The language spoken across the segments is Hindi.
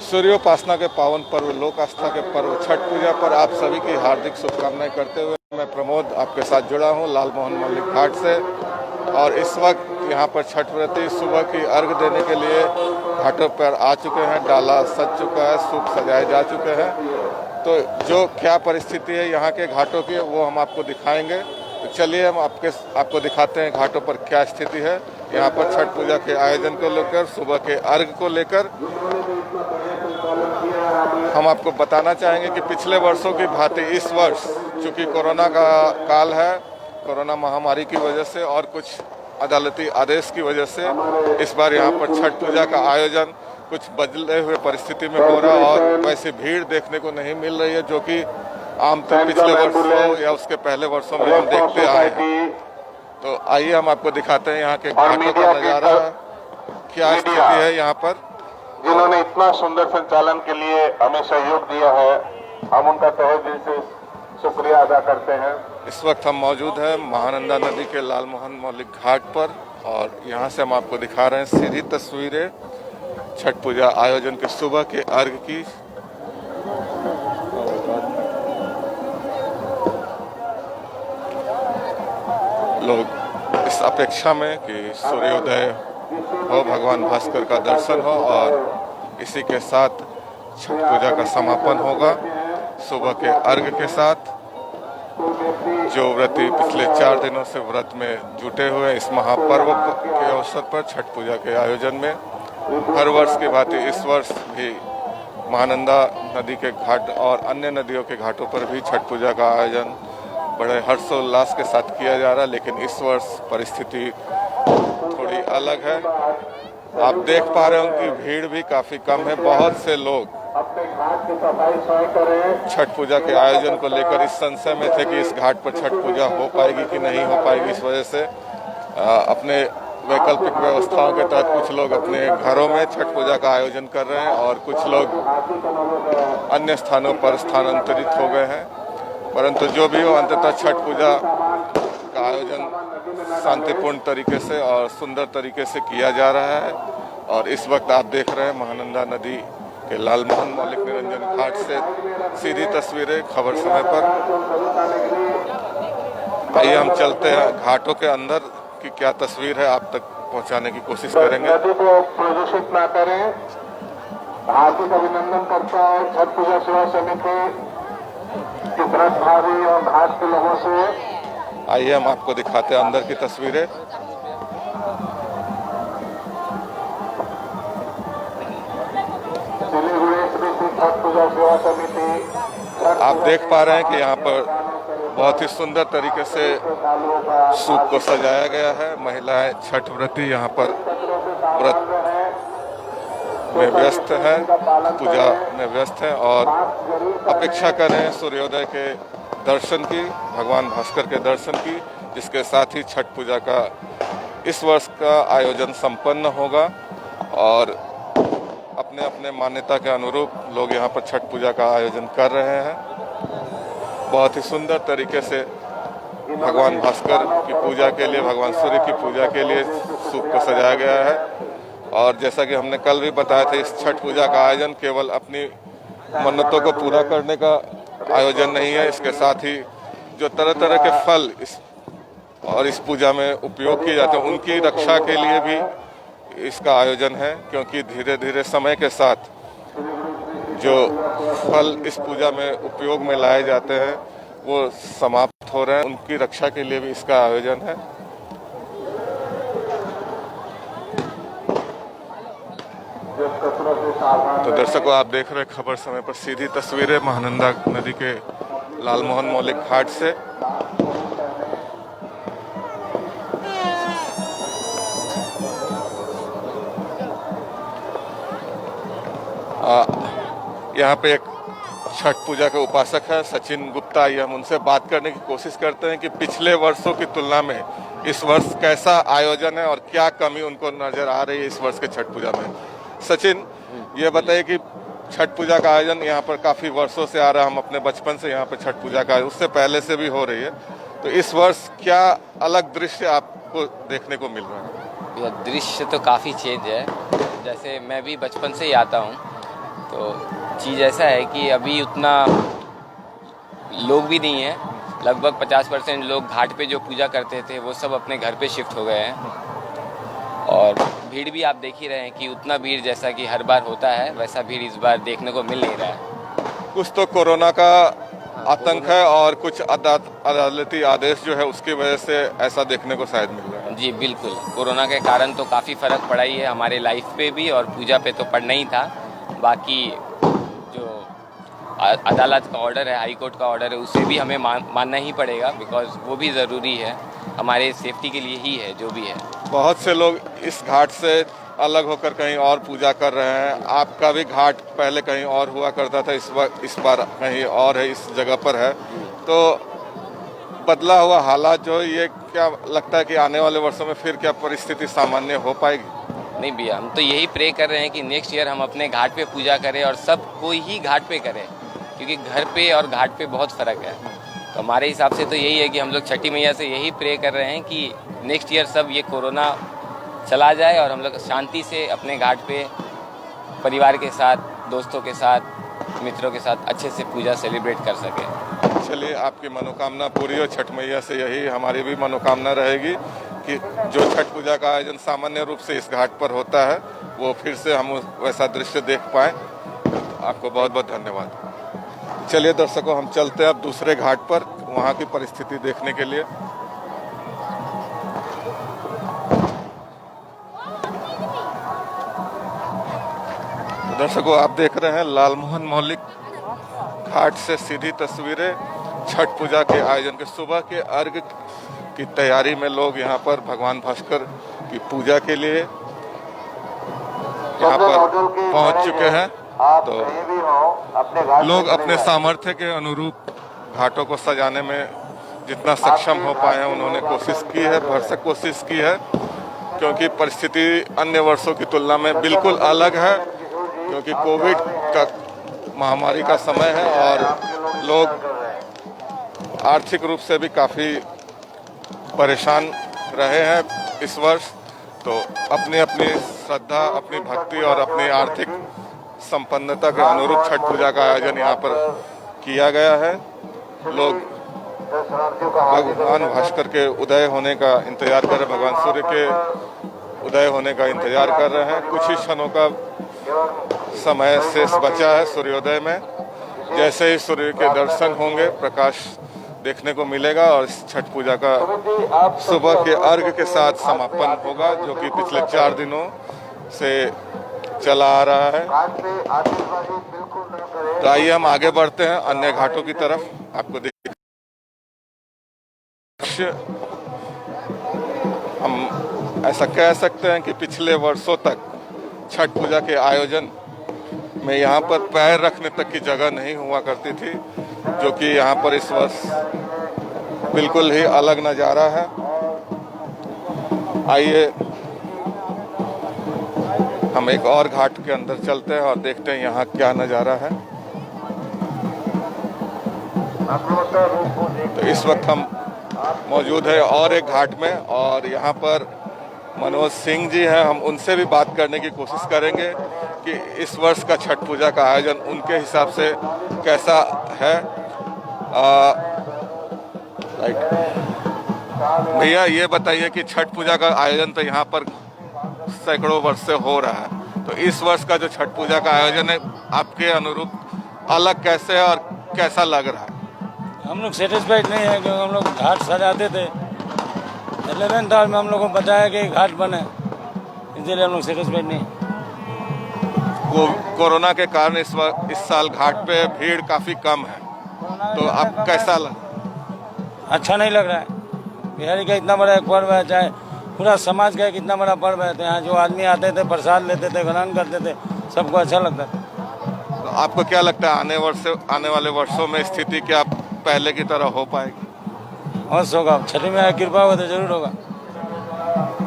सूर्योपासना के पावन पर्व लोक आस्था के पर्व छठ पूजा पर आप सभी की हार्दिक शुभकामनाएं करते हुए मैं प्रमोद आपके साथ जुड़ा हूं लाल मोहन मल्लिक घाट से। और इस वक्त यहां पर छठ व्रती सुबह की अर्घ देने के लिए घाटों पर आ चुके हैं। डाला सज चुका है, सूप सजाए जा चुके हैं। तो जो क्या परिस्थिति है यहाँ के घाटों की वो हम आपको दिखाएंगे। तो चलिए हम आपको दिखाते हैं घाटों पर क्या स्थिति है यहाँ पर छठ पूजा के आयोजन को लेकर, सुबह के अर्घ को लेकर। हम आपको बताना चाहेंगे कि पिछले वर्षों की भांति इस वर्ष चूँकि कोरोना का काल है, कोरोना महामारी की वजह से और कुछ अदालती आदेश की वजह से इस बार यहाँ पर छठ पूजा का आयोजन कुछ बदले हुए परिस्थिति में हो रहा और वैसे भीड़ देखने को नहीं मिल रही है जो कि आमतौर पिछले वर्षों या उसके पहले वर्षों में हम देखते आए हैं। तो आइए हम आपको दिखाते हैं यहाँ के घाटों का नज़ारा, क्या स्थिति है यहाँ पर। जिन्होंने इतना सुंदर संचालन के लिए हमें सहयोग दिया है, हम उनका तहे दिल से शुक्रिया अदा करते हैं। इस वक्त हम मौजूद हैं महानंदा नदी के लाल मोहन मौलिक घाट पर और यहाँ से हम आपको दिखा रहे हैं सीधी तस्वीरें छठ पूजा आयोजन के सुबह के अर्घ की। लोग इस अपेक्षा में कि सूर्योदय हो, भगवान भास्कर का दर्शन हो और इसी के साथ छठ पूजा का समापन होगा सुबह के अर्घ के साथ। जो व्रती पिछले 4 दिनों से व्रत में जुटे हुए इस महापर्व के अवसर पर छठ पूजा के आयोजन में हर वर्ष की भांति इस वर्ष भी महानंदा नदी के घाट और अन्य नदियों के घाटों पर भी छठ पूजा का आयोजन बड़े हर्षोल्लास के साथ किया जा रहा है। लेकिन इस वर्ष परिस्थिति थोड़ी अलग है। आप देख पा रहे हो कि भीड़ भी काफ़ी कम है। बहुत से लोग छठ पूजा के आयोजन को लेकर इस संशय में थे कि इस घाट पर छठ पूजा हो पाएगी कि नहीं हो पाएगी। इस वजह से अपने वैकल्पिक व्यवस्थाओं के तहत कुछ लोग अपने घरों में छठ पूजा का आयोजन कर रहे हैं और कुछ लोग अन्य स्थानों पर स्थानांतरित हो गए हैं। परंतु जो भी हो, अंततः छठ पूजा का आयोजन शांतिपूर्ण तरीके से और सुंदर तरीके से किया जा रहा है। और इस वक्त आप देख रहे हैं महानंदा नदी के लाल मोहन मौलिक निरंजन घाट से सीधी तस्वीरें खबर समय पर। आइए हम चलते हैं घाटों के अंदर की क्या तस्वीर है आप तक पहुंचाने की कोशिश करेंगे। नदी को प्रदूषित ना करें, हार्दिक अभिनंदन करता है छठ पूजा सेवा समिति के व्रतधारी और घाट के लोगों से। आइए हम आपको दिखाते हैं अंदर की तस्वीरें। छठ पूजा सेवा समिति आप देख पा रहे हैं कि यहाँ पर बहुत ही सुंदर तरीके से सूप को सजाया गया है। महिलाएं छठ व्रती यहाँ पर व्रत में व्यस्त हैं, पूजा में व्यस्त हैं और अपेक्षा कर रहे हैं सूर्योदय के दर्शन की, भगवान भास्कर के दर्शन की, जिसके साथ ही छठ पूजा का इस वर्ष का आयोजन संपन्न होगा। और अपने अपने मान्यता के अनुरूप लोग यहाँ पर छठ पूजा का आयोजन कर रहे हैं। बहुत ही सुंदर तरीके से भगवान भास्कर की पूजा के लिए, भगवान सूर्य की पूजा के लिए सूप को सजाया गया है। और जैसा कि हमने कल भी बताया था, इस छठ पूजा का आयोजन केवल अपनी मन्नतों को पूरा करने का आयोजन नहीं है, इसके साथ ही जो तरह तरह के फल इस पूजा में उपयोग किए जाते हैं उनकी रक्षा के लिए भी इसका आयोजन है। क्योंकि धीरे धीरे समय के साथ जो फल इस पूजा में उपयोग में लाए जाते हैं वो समाप्त हो रहे हैं, उनकी रक्षा के लिए भी इसका आयोजन है। तो दर्शकों, आप देख रहे हैं खबर समय पर सीधी तस्वीरें महानंदा नदी के लाल मोहन मौलिक घाट से। यहाँ पे एक छठ पूजा के उपासक है सचिन गुप्ता। आइए हम उनसे बात करने की कोशिश करते हैं कि पिछले वर्षों की तुलना में इस वर्ष कैसा आयोजन है और क्या कमी उनको नजर आ रही है इस वर्ष के छठ पूजा में। सचिन, ये बताइए कि छठ पूजा का आयोजन यहाँ पर काफ़ी वर्षों से आ रहा है, हम अपने बचपन से यहाँ पर छठ पूजा का, उससे पहले से भी हो रही है। तो इस वर्ष क्या अलग दृश्य आपको देखने को मिल रहा है? दृश्य तो काफ़ी चेंज है। जैसे मैं भी बचपन से ही आता हूँ, तो चीज़ ऐसा है कि अभी उतना लोग भी नहीं हैं, लगभग 50% लोग घाट पे जो पूजा करते थे वो सब अपने घर पे शिफ्ट हो गए हैं। और भीड़ भी आप देख ही रहे हैं कि उतना भीड़ जैसा कि हर बार होता है वैसा भीड़ इस बार देखने को मिल नहीं रहा है। कुछ तो कोरोना का आतंक है और कुछ अदालती आदेश जो है उसकी वजह से ऐसा देखने को शायद मिल रहा है। जी बिल्कुल, कोरोना के कारण तो काफ़ी फ़र्क पड़ा ही है हमारे लाइफ पे भी, और पूजा पे तो पड़ना ही था। बाकी जो अदालत का ऑर्डर है, हाई कोर्ट का ऑर्डर है, उसे भी हमें मानना ही पड़ेगा, बिकॉज वो भी ज़रूरी है, हमारे सेफ्टी के लिए ही है जो भी है। बहुत से लोग इस घाट से अलग होकर कहीं और पूजा कर रहे हैं। आपका भी घाट पहले कहीं और हुआ करता था, इस बार कहीं और है, इस जगह पर है। तो बदला हुआ हालात जो ये क्या लगता है कि आने वाले वर्षों में फिर क्या परिस्थिति सामान्य हो पाएगी? नहीं भैया, हम तो यही प्रे कर रहे हैं कि नेक्स्ट ईयर हम अपने घाट पे पूजा करें और सब कोई ही घाट पे करे, क्योंकि घर पे और घाट पे बहुत फ़र्क है। तो हमारे हिसाब से तो यही है कि हम लोग छठी मैया से यही प्रे कर रहे हैं कि नेक्स्ट ईयर सब ये कोरोना चला जाए और हम लोग शांति से अपने घाट पे परिवार के साथ, दोस्तों के साथ, मित्रों के साथ अच्छे से पूजा सेलिब्रेट कर सकें। चलिए, आपकी मनोकामना पूरी हो। छठ मैया से यही हमारी भी मनोकामना रहेगी कि जो छठ पूजा का आयोजन सामान्य रूप से इस घाट पर होता है वो फिर से हम वैसा दृश्य देख पाएँ। आपको बहुत बहुत धन्यवाद। चलिए दर्शकों, हम चलते हैं अब दूसरे घाट पर वहाँ की परिस्थिति देखने के लिए। दर्शकों, आप देख रहे हैं लालमोहन मौलिक घाट से सीधी तस्वीरें छठ पूजा के आयोजन के। सुबह के अर्घ की तैयारी में लोग यहाँ पर भगवान भास्कर की पूजा के लिए यहाँ पर पहुँच चुके हैं। तो लोग अपने सामर्थ्य के अनुरूप घाटों को सजाने में जितना सक्षम हो पाए हैं उन्होंने कोशिश की है, भरसक कोशिश की है, क्योंकि परिस्थिति अन्य वर्षों की तुलना में बिल्कुल अलग है, क्योंकि कोविड का महामारी का समय है और लोग आर्थिक रूप से भी काफ़ी परेशान रहे हैं इस वर्ष। तो अपनी अपनी श्रद्धा, अपनी भक्ति और अपनी आर्थिक संपन्नता के अनुरूप छठ पूजा का आयोजन यहाँ पर किया गया है। लोग भगवान भास्कर के उदय होने का इंतजार कर रहे हैं, भगवान सूर्य के उदय होने का इंतजार कर रहे हैं। कुछ ही क्षणों का समय शेष बचा है सूर्योदय में। जैसे ही सूर्य के दर्शन होंगे, प्रकाश देखने को मिलेगा और इस छठ पूजा का सुबह के अर्घ के साथ समापन होगा, जो कि पिछले 4 दिनों से चला आ रहा है। तो आइए हम आगे बढ़ते हैं अन्य घाटों की तरफ। आपको हम ऐसा कह सकते हैं कि पिछले वर्षों तक छठ पूजा के आयोजन में यहाँ पर पैर रखने तक की जगह नहीं हुआ करती थी, जो कि यहाँ पर इस वर्ष बिल्कुल ही अलग नज़ारा है। आइए हम एक और घाट के अंदर चलते हैं और देखते हैं यहाँ क्या नज़ारा है। तो इस वक्त हम मौजूद है और एक घाट में, और यहाँ पर मनोज सिंह जी हैं। हम उनसे भी बात करने की कोशिश करेंगे कि इस वर्ष का छठ पूजा का आयोजन उनके हिसाब से कैसा है। भैया, ये बताइए कि छठ पूजा का आयोजन तो यहाँ पर सैकड़ों वर्ष से हो रहा है, तो इस वर्ष का जो छठ पूजा का आयोजन है आपके अनुरूप अलग कैसे है और कैसा लग रहा है? हम लोग सेटिस्फाइड नहीं है, क्योंकि हम लोग घाट सजाते थे 11th आवर में, हम लोग को बताया कि घाट बने, इसलिए हम लोग सेटिस्फाइड नहीं। कोरोना के कारण इस साल घाट पे भीड़ काफी कम है, तो आप कैसा अच्छा नहीं लग रहा है। बिहारी का इतना बड़ा एक पर्व है, चाहे पूरा समाज का एक इतना बड़ा पर्व है, तो यहाँ जो आदमी आते थे, प्रसाद लेते थे, ग्रहण करते थे, सबको अच्छा लगता था। तो आपको क्या लगता है आने वाले वर्षों में स्थिति क्या पहले की तरह हो पाएगी? अवश्य होगा, छठी में कृपा हो तो जरूर होगा।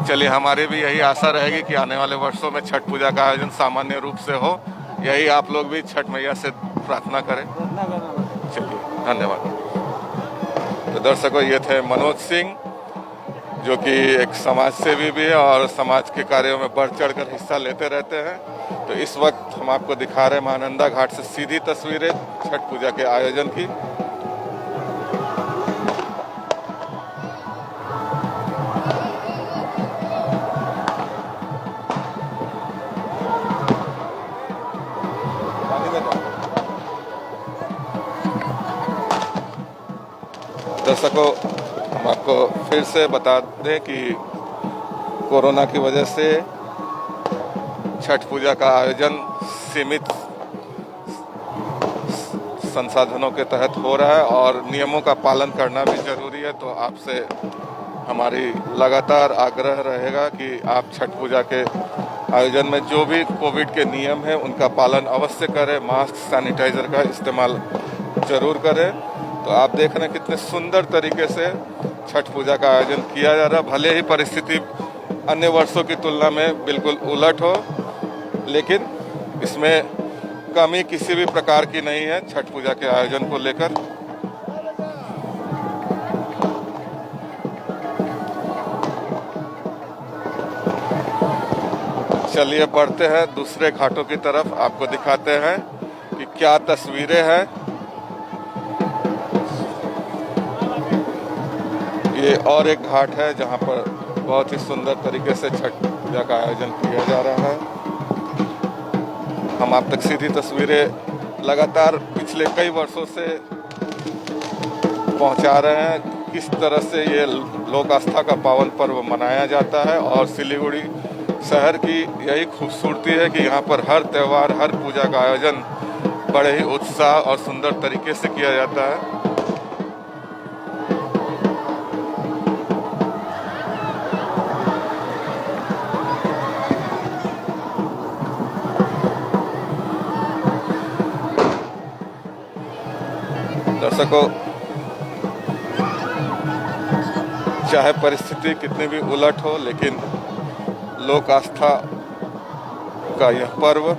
चलिए, हमारी भी यही आशा रहेगी कि आने वाले वर्षों में छठ पूजा का आयोजन सामान्य रूप से हो। यही आप लोग भी छठ मैया से प्रार्थना करें। चलिए, धन्यवाद। तो दर्शकों, ये थे मनोज सिंह, जो कि एक समाज सेवी भी है और समाज के कार्यों में बढ़ चढ़कर हिस्सा लेते रहते हैं। तो इस वक्त हम आपको दिखा रहे हैं महानंदा घाट से सीधी तस्वीरें छठ पूजा के आयोजन की। दर्शकों, हम आपको फिर से बता दें कि कोरोना की वजह से छठ पूजा का आयोजन सीमित संसाधनों के तहत हो रहा है और नियमों का पालन करना भी जरूरी है। तो आपसे हमारी लगातार आग्रह रहेगा कि आप छठ पूजा के आयोजन में जो भी कोविड के नियम हैं उनका पालन अवश्य करें, मास्क, सैनिटाइजर का इस्तेमाल जरूर करें। तो आप देख रहे हैं कितने सुंदर तरीके से छठ पूजा का आयोजन किया जा रहा है। भले ही परिस्थिति अन्य वर्षों की तुलना में बिल्कुल उलट हो, लेकिन इसमें कमी किसी भी प्रकार की नहीं है छठ पूजा के आयोजन को लेकर। चलिए बढ़ते हैं दूसरे घाटों की तरफ, आपको दिखाते हैं कि क्या तस्वीरें हैं। ये और एक घाट है जहां पर बहुत ही सुंदर तरीके से छठ पूजा का आयोजन किया जा रहा है। हम आप तक सीधी तस्वीरें लगातार पिछले कई वर्षों से पहुंचा रहे हैं किस तरह से ये लोक आस्था का पावन पर्व मनाया जाता है। और सिलीगुड़ी शहर की यही खूबसूरती है कि यहाँ पर हर त्यौहार, हर पूजा का आयोजन बड़े ही उत्साह और सुंदर तरीके से किया जाता है। दर्शकों, चाहे परिस्थिति कितनी भी उलट हो, लेकिन लोक आस्था का यह पर्व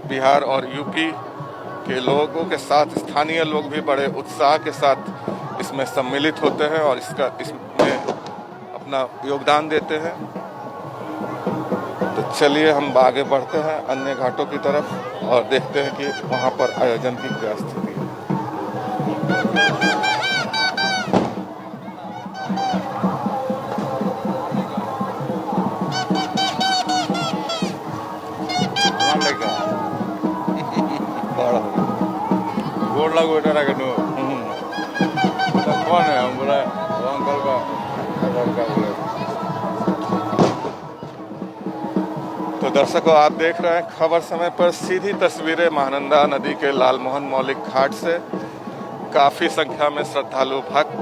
बिहार और यूपी के लोगों के साथ स्थानीय लोग भी बड़े उत्साह के साथ इसमें सम्मिलित होते हैं और इसमें अपना योगदान देते हैं। तो चलिए हम आगे बढ़ते हैं अन्य घाटों की तरफ और देखते हैं कि वहाँ पर आयोजन की क्या स्थिति है। गोड़ लागू बेटा रखे नो कौन है? हम बोला वो अंकल का लड़का बोले। तो दर्शकों, आप देख रहे हैं खबर समय पर सीधी तस्वीरें महानंदा नदी के लालमोहन मौलिक घाट से। काफ़ी संख्या में श्रद्धालु भक्त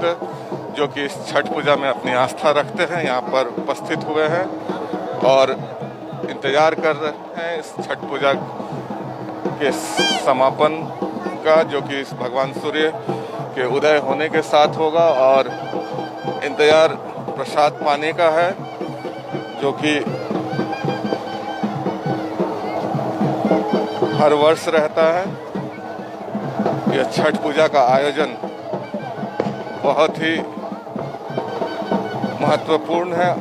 जो कि इस छठ पूजा में अपनी आस्था रखते हैं यहाँ पर उपस्थित हुए हैं और इंतज़ार कर रहे हैं इस छठ पूजा के समापन का, जो कि इस भगवान सूर्य के उदय होने के साथ होगा। और इंतजार प्रसाद पाने का है, जो कि हर वर्ष रहता है। यह छठ पूजा का आयोजन बहुत ही महत्वपूर्ण है,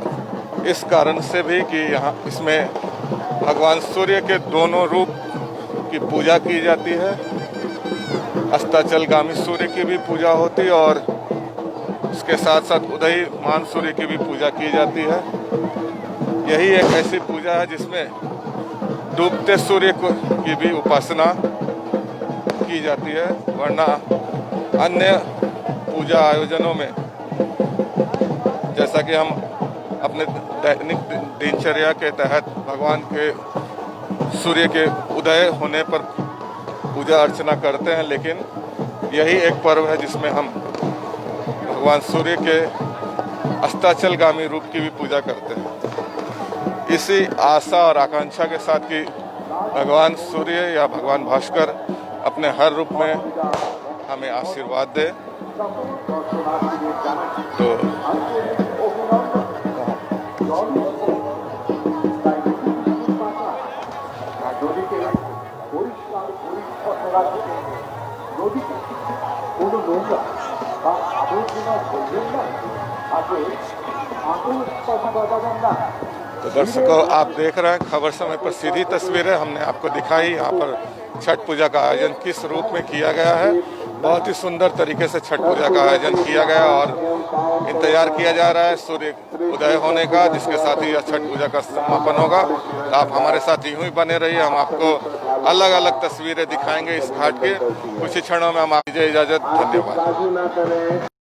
इस कारण से भी कि यहाँ इसमें भगवान सूर्य के दोनों रूप की पूजा की जाती है। अस्ताचलगामी सूर्य की भी पूजा होती है और उसके साथ साथ उदयमान सूर्य की भी पूजा की जाती है। यही एक ऐसी पूजा है जिसमें डूबते सूर्य की भी उपासना की जाती है, वरना अन्य पूजा आयोजनों में जैसा कि हम अपने दैनिक दिनचर्या के तहत भगवान के सूर्य के उदय होने पर पूजा अर्चना करते हैं, लेकिन यही एक पर्व है जिसमें हम भगवान सूर्य के अस्ताचलगामी रूप की भी पूजा करते हैं। इसी आशा और आकांक्षा के साथ कि भगवान सूर्य या भगवान भास्कर अपने हर रूप में हमें आशीर्वाद दे। तो নদীতে কোনো নোংরা বা আবর্জনা ফেলবেন না, আগে আতঙ্ক কথা বাজাবেন না। तो दर्शकों, आप देख रहे हैं खबर समय पर सीधी तस्वीरें हमने आपको दिखाई। यहाँ पर छठ पूजा का आयोजन किस रूप में किया गया है। बहुत ही सुंदर तरीके से छठ पूजा का आयोजन किया गया और इंतजार किया जा रहा है सूर्य उदय होने का, जिसके साथ ही यह छठ पूजा का समापन होगा। तो आप हमारे साथ यूं ही बने रहिए, हम आपको अलग अलग तस्वीरें दिखाएंगे इस घाट के। कुछ ही क्षणों में हम आप दीजिए इजाजत। धन्यवाद।